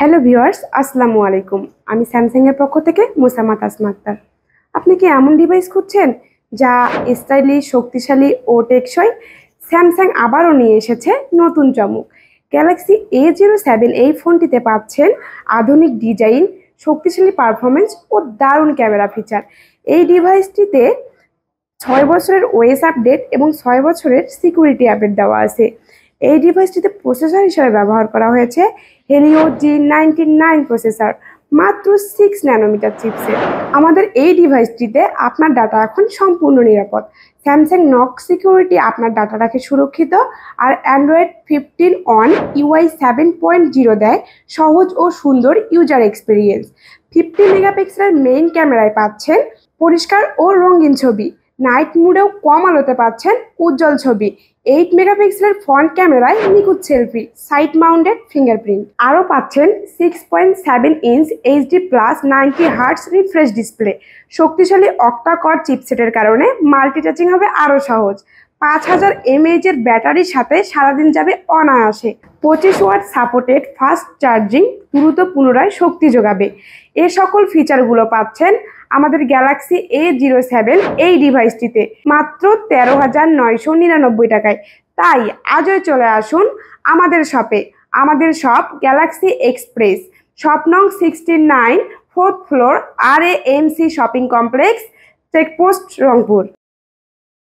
Hello viewers, আসসালামু আলাইকুম। আমি স্যামসাং এর পক্ষ থেকে মোসাম্মদ আসমা আক্তার। আপনি কি এমন ডিভাইস খুঁজছেন যা স্টাইলিশ, শক্তিশালী ও টেকসই? স্যামসাং আবারও নিয়ে এসেছে নতুন চমক। গ্যালাক্সি A07 এই ফোনটিতে পাচ্ছেন আধুনিক ডিজাইন, শক্তিশালী পারফরমেন্স ও দারুণ ক্যামেরা ফিচার। এই ডিভাইসটিতে 6 বছরের ওএস আপডেট এবং 6 বছরের সিকিউরিটি আপডেট দেওয়া আছে। এই ডিভাইসটিতে প্রসেসর হিসেবে ব্যবহার করা হয়েছে হেলিও G99 প্রসেসর, মাত্র 6 ন্যানোমিটার চিপসেট। আমাদের এই ডিভাইসটিতে আপনার ডাটা এখন সম্পূর্ণ নিরাপদ। স্যামসাং নক সিকিউরিটি আপনার ডাটা রাখে সুরক্ষিত, আর অ্যান্ড্রয়েড 15 অন UI 7.0 দেয় সহজ ও সুন্দর ইউজার এক্সপিরিয়েন্স। 50 মেগাপিক্সেলের মেইন ক্যামেরায় পাচ্ছেন পরিষ্কার ও রঙিন ছবি। নাইট মোডেও কম আলোতে পাচ্ছেন উজ্জ্বল ছবি। 8 মেগাপিক্সেলের ফ্রন্ট ক্যামেরায় নিখুঁত সেলফি, সাইড মাউন্টেড ফিঙ্গারপ্রিন্ট। আরও পাচ্ছেন 6.7 inch HD plus 90 hertz refresh display. শক্তিশালী অক্টা কোর চিপসেটের কারণে মাল্টিটাচিং হবে আরও সহজ। 5000 mAh এর ব্যাটারির সাথে সারাদিন যাবে অনায়াসে। 25 ওয়াট সাপোর্টেড ফাস্ট চার্জিং দ্রুত পুনরায় শক্তি যোগাবে। এ সকল ফিচারগুলো পাচ্ছেন আমাদের গ্যালাক্সি A07 এই ডিভাইসটিতে মাত্র 13,999 টাকায়। তাই আজই চলে আসুন আমাদের শপে। আমাদের শপ গ্যালাক্সি এক্সপ্রেস, শপ নং 69, 4th floor, RAMC shopping complex, checkpost, Rangpur.